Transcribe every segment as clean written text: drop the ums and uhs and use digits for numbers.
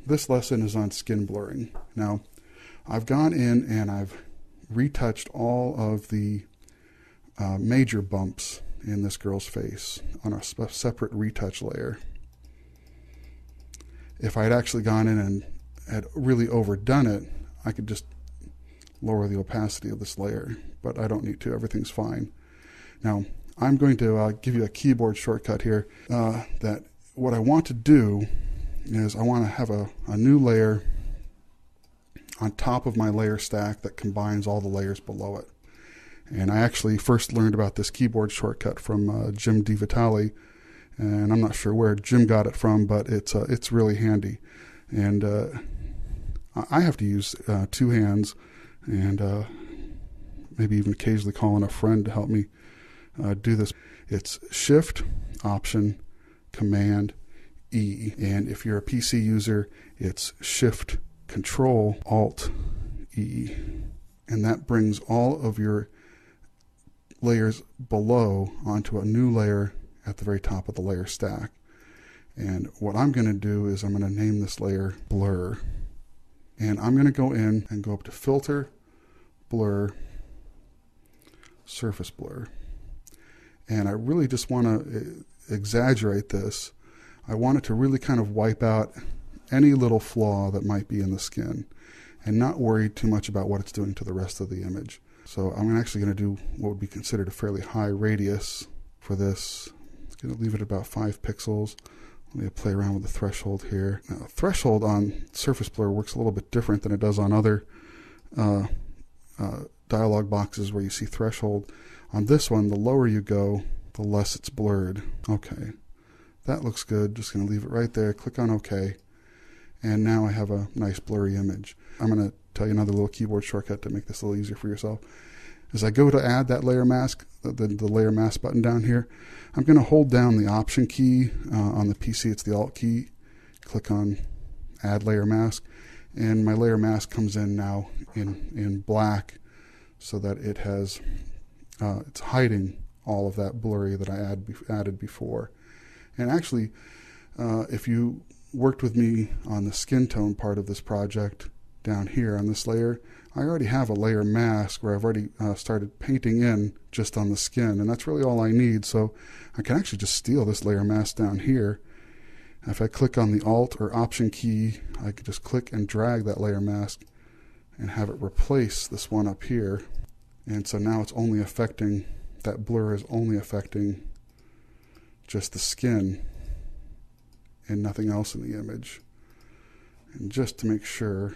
This lesson is on skin blurring. Now, I've gone in and I've retouched all of the major bumps in this girl's face on a separate retouch layer. If I had actually gone in and had really overdone it, I could just lower the opacity of this layer, but I don't need to. Everything's fine. Now, I'm going to give you a keyboard shortcut here that what I want to do is I want to have a new layer on top of my layer stack that combines all the layers below it. And I actually first learned about this keyboard shortcut from Jim DeVitale, and I'm not sure where Jim got it from, but it's really handy. And I have to use two hands, and maybe even occasionally calling a friend to help me do this. It's Shift, Option, Command, E. And if you're a PC user, it's Shift, Control, Alt, E. And that brings all of your layers below onto a new layer at the very top of the layer stack. And what I'm going to do is I'm going to name this layer Blur. And I'm going to go in and go up to Filter, Blur, Surface Blur. And I really just want to exaggerate this. I want it to really kind of wipe out any little flaw that might be in the skin and not worry too much about what it's doing to the rest of the image. So I'm actually going to do what would be considered a fairly high radius for this. I'm going to leave it about 5 pixels. Let me play around with the threshold here. Now, threshold on Surface Blur works a little bit different than it does on other dialog boxes where you see threshold. On this one, the lower you go, the less it's blurred. Okay, that looks good. Just going to leave it right there. Click on OK. And now I have a nice blurry image. I'm going to tell you another little keyboard shortcut to make this a little easier for yourself. As I go to add that layer mask, the layer mask button down here, I'm going to hold down the Option key. On the PC, it's the Alt key. Click on Add Layer Mask. And my layer mask comes in now in black so that it has, it's hiding all of that blurry that I added before. And actually, if you worked with me on the skin tone part of this project down here on this layer, I already have a layer mask where I've already started painting in just on the skin, and that's really all I need. So I can actually just steal this layer mask down here. If I click on the Alt or Option key, I could just click and drag that layer mask and have it replace this one up here. And so now it's only affecting, that blur is only affecting just the skin and nothing else in the image. And just to make sure,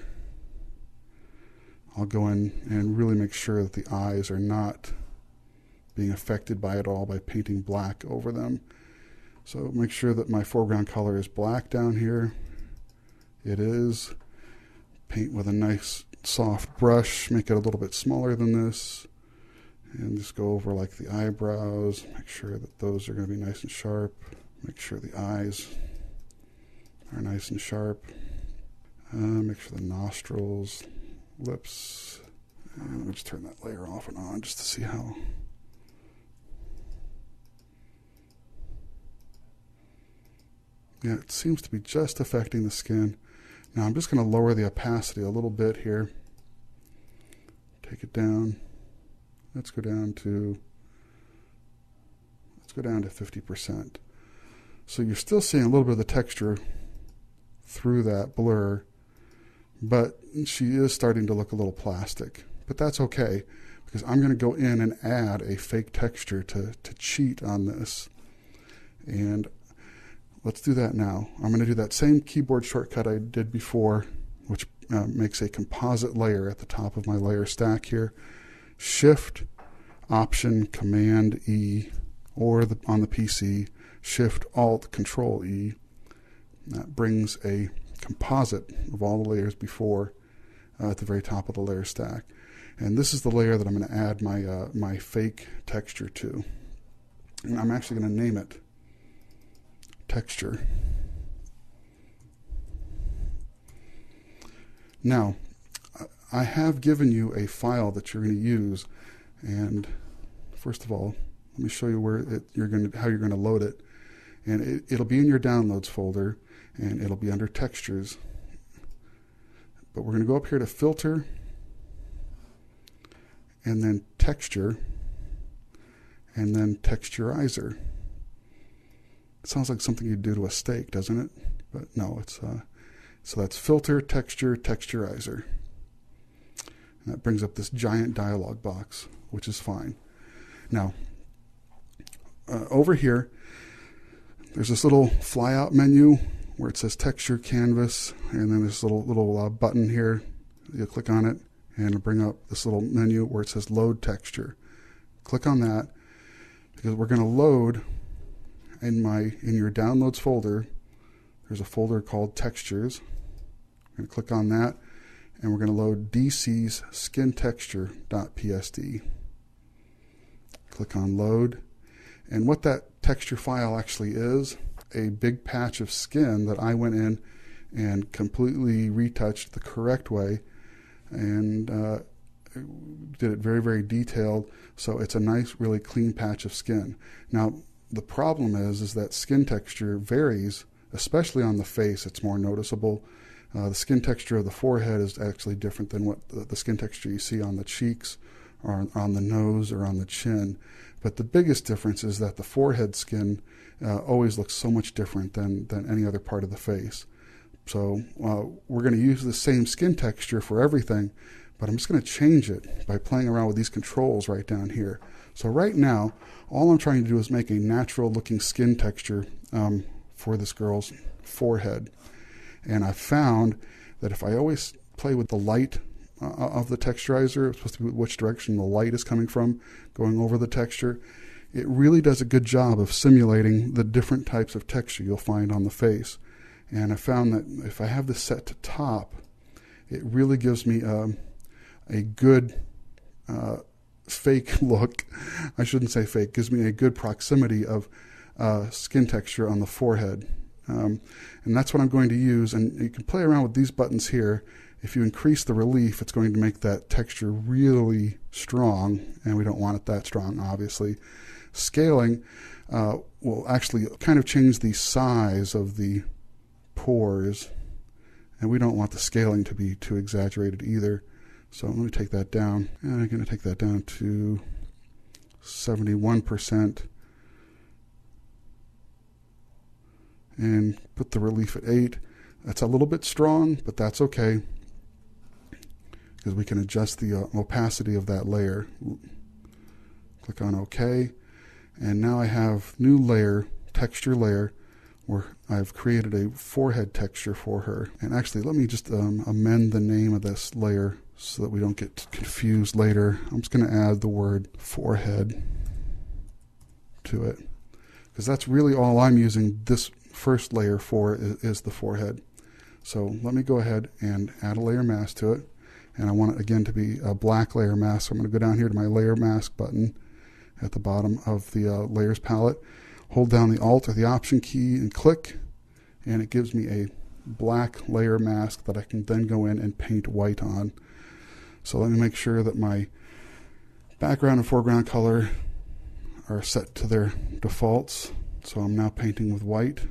I'll go in and really make sure that the eyes are not being affected by it all by painting black over them. So make sure that my foreground color is black down here. It is. Paint with a nice soft brush, make it a little bit smaller than this. And just go over like the eyebrows, make sure that those are going to be nice and sharp. Make sure the eyes are nice and sharp. Make sure the nostrils, lips, and let me just turn that layer off and on just to see how. Yeah, it seems to be just affecting the skin. Now I'm just going to lower the opacity a little bit here. Take it down. Let's go down to 50%. So you're still seeing a little bit of the texture through that blur, but she is starting to look a little plastic. But that's okay, because I'm going to go in and add a fake texture to cheat on this. And let's do that now. I'm going to do that same keyboard shortcut I did before, which makes a composite layer at the top of my layer stack here. Shift, Option, Command, E, or on the PC, Shift, Alt, Control, E. That brings a composite of all the layers before at the very top of the layer stack. And this is the layer that I'm going to add my fake texture to. And I'm actually going to name it Texture. Now, I have given you a file that you're going to use, and first of all, let me show you where how you're going to load it. And it'll be in your Downloads folder, and it'll be under Textures. But we're going to go up here to Filter, and then Texture, and then Texturizer. It sounds like something you'd do to a steak, doesn't it? But no, it's so that's Filter, Texture, Texturizer. And that brings up this giant dialog box, which is fine. Now, over here, there's this little flyout menu where it says Texture, Canvas, and then this little button here. You'll click on it, and it'll bring up this little menu where it says Load Texture. Click on that, because we're going to load in your Downloads folder. There's a folder called Textures. We're going to click on that, and we're going to load DC's skintexture.psd. Click on Load, and what that texture file actually is, a big patch of skin that I went in and completely retouched the correct way, and did it very, very detailed, so it's a nice, really clean patch of skin. Now, the problem is that skin texture varies, especially on the face. It's more noticeable. The skin texture of the forehead is actually different than what the skin texture you see on the cheeks or on the nose or on the chin. But the biggest difference is that the forehead skin always looks so much different than any other part of the face. So we're going to use the same skin texture for everything, but I'm just going to change it by playing around with these controls right down here. So right now, all I'm trying to do is make a natural looking skin texture for this girl's forehead. And I found that if I always play with the light of the texturizer, it's supposed to be which direction the light is coming from, going over the texture, it really does a good job of simulating the different types of texture you'll find on the face. And I found that if I have this set to top, it really gives me a good fake look. I shouldn't say fake. Gives me a good proximity of skin texture on the forehead. And that's what I'm going to use. And you can play around with these buttons here. If you increase the relief, it's going to make that texture really strong, and we don't want it that strong, obviously. Scaling will actually kind of change the size of the pores, and we don't want the scaling to be too exaggerated either. So let me take that down, and I'm going to take that down to 71%. And put the relief at 8. That's a little bit strong, but that's okay, because we can adjust the opacity of that layer. Click on OK, and now I have new layer, texture layer, where I've created a forehead texture for her. And actually, let me just amend the name of this layer so that we don't get confused later. I'm just going to add the word forehead to it, because that's really all I'm using this first layer for is the forehead. So let me go ahead and add a layer mask to it, and I want it again to be a black layer mask. So I'm going to go down here to my layer mask button at the bottom of the layers palette, hold down the Alt or the Option key and click, and it gives me a black layer mask that I can then go in and paint white on. So let me make sure that my background and foreground color are set to their defaults. So I'm now painting with white.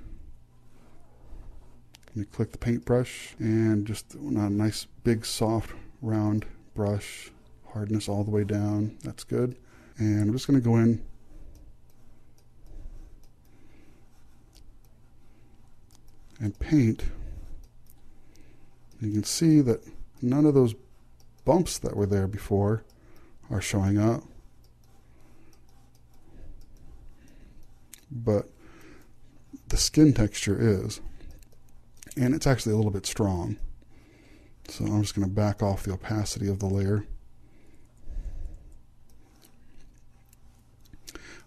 Let me click the paintbrush, and just a nice big soft round brush, hardness all the way down. That's good. And I'm just going to go in and paint. You can see that none of those bumps that were there before are showing up, but the skin texture is, and it's actually a little bit strong. So I'm just going to back off the opacity of the layer.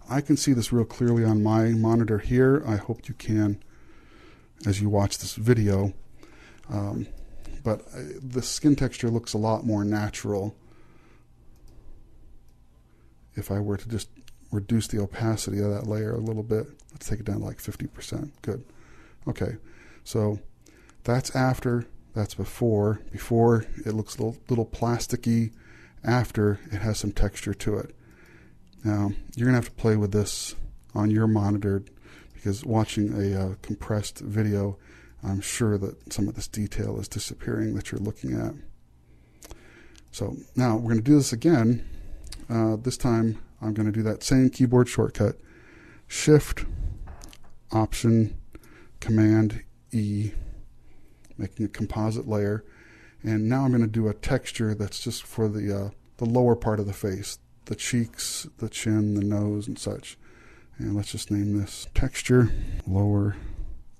I can see this real clearly on my monitor here. I hope you can as you watch this video. But the skin texture looks a lot more natural if I were to just reduce the opacity of that layer a little bit. Let's take it down to like 50%. Good. Okay, so that's after, that's before. Before, it looks a little plasticky. After, it has some texture to it. Now, you're going to have to play with this on your monitor, because watching a compressed video, I'm sure that some of this detail is disappearing that you're looking at. So now we're going to do this again. This time I'm going to do that same keyboard shortcut, Shift, Option, Command E, making a composite layer. And now I'm going to do a texture that's just for the lower part of the face, the cheeks, the chin, the nose, and such. And let's just name this Texture Lower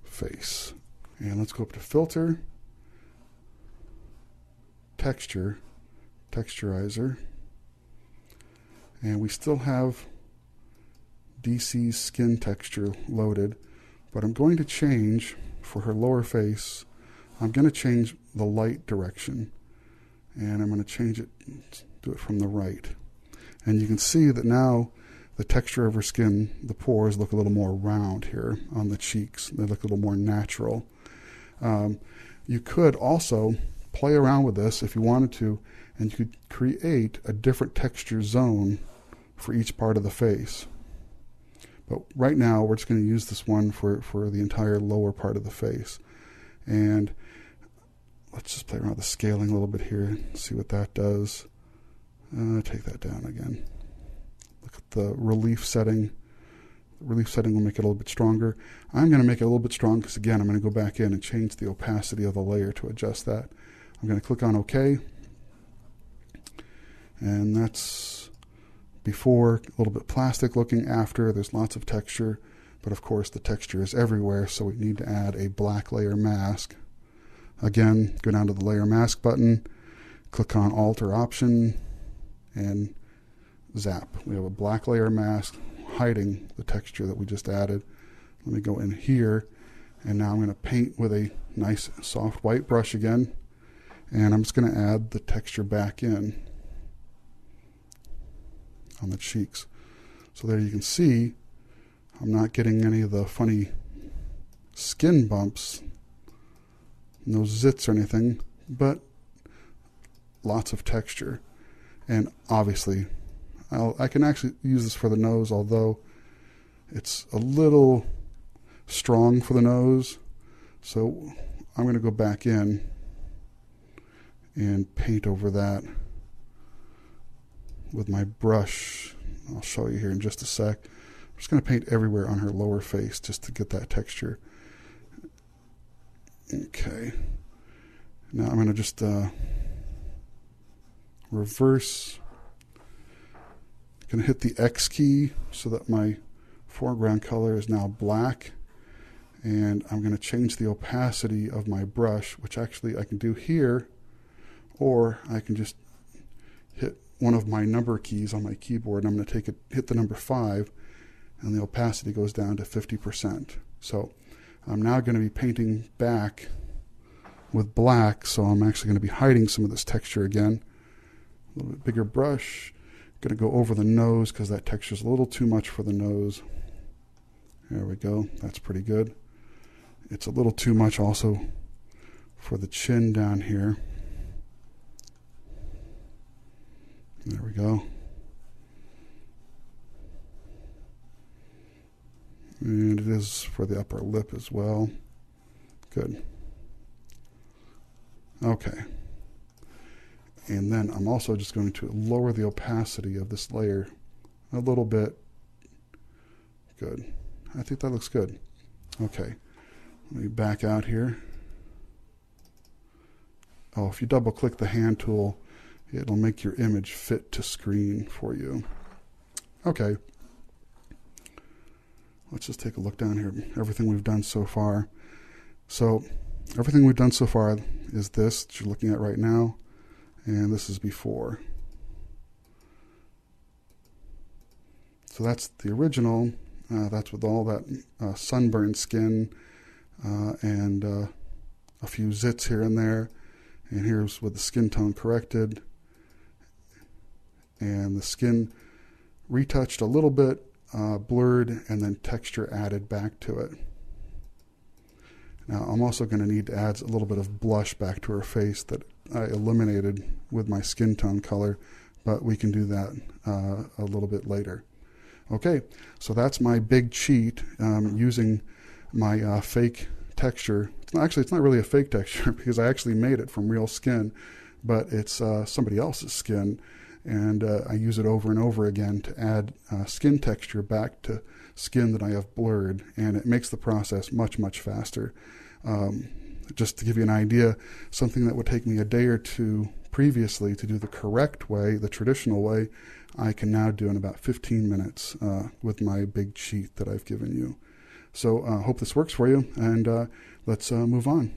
Face. And let's go up to Filter, Texture, Texturizer. And we still have DC's skin texture loaded, but I'm going to change, for her lower face, I'm going to change the light direction. And I'm going to change it, do it from the right. And you can see that now the texture of her skin, the pores look a little more round here on the cheeks. They look a little more natural. You could also play around with this if you wanted to, and you could create a different texture zone for each part of the face. But right now we're just going to use this one for the entire lower part of the face. And let's just play around with the scaling a little bit here and see what that does. Take that down again. Look at the relief setting. The relief setting will make it a little bit stronger. I'm going to make it a little bit strong because, again, I'm going to go back in and change the opacity of the layer to adjust that. I'm going to click on OK. And that's before, a little bit plastic looking. After, there's lots of texture. But, of course, the texture is everywhere, so we need to add a black layer mask. Again, go down to the Layer Mask button, click on Alt or Option, and zap. We have a black layer mask hiding the texture that we just added. Let me go in here, and now I'm going to paint with a nice soft white brush again, and I'm just going to add the texture back in on the cheeks. So there you can see I'm not getting any of the funny skin bumps, no zits or anything, but lots of texture. And obviously I can actually use this for the nose, although it's a little strong for the nose. So I'm going to go back in and paint over that with my brush. I'll show you here in just a sec. I'm just going to paint everywhere on her lower face just to get that texture. Okay. Now I'm going to just reverse. I'm going to hit the X key so that my foreground color is now black. And I'm going to change the opacity of my brush, which actually I can do here, or I can just hit one of my number keys on my keyboard. And I'm going to hit the number 5, and the opacity goes down to 50%. So I'm now going to be painting back with black, so I'm actually going to be hiding some of this texture again. A little bit bigger brush. Going to go over the nose because that texture is a little too much for the nose. There we go. That's pretty good. It's a little too much also for the chin down here. There we go. And it is for the upper lip as well. Good. Okay. And then I'm also just going to lower the opacity of this layer a little bit. Good. I think that looks good. Okay. Let me back out here. Oh, if you double click the hand tool, it'll make your image fit to screen for you. Okay. Let's just take a look down here. Everything we've done so far. So everything we've done so far is this that you're looking at right now. And this is before. So that's the original. That's with all that sunburned skin and a few zits here and there. And here's with the skin tone corrected. And the skin retouched a little bit, blurred, and then texture added back to it. Now I'm also going to need to add a little bit of blush back to her face that I eliminated with my skin tone color, but we can do that a little bit later. Okay, so that's my big cheat using my fake texture. It's not really a fake texture because I actually made it from real skin, but it's somebody else's skin, and I use it over and over again to add skin texture back to skin that I have blurred, and it makes the process much, much faster. Just to give you an idea, something that would take me a day or two previously to do the correct way, the traditional way, I can now do in about 15 minutes with my big cheat that I've given you. So I hope this works for you, and let's move on.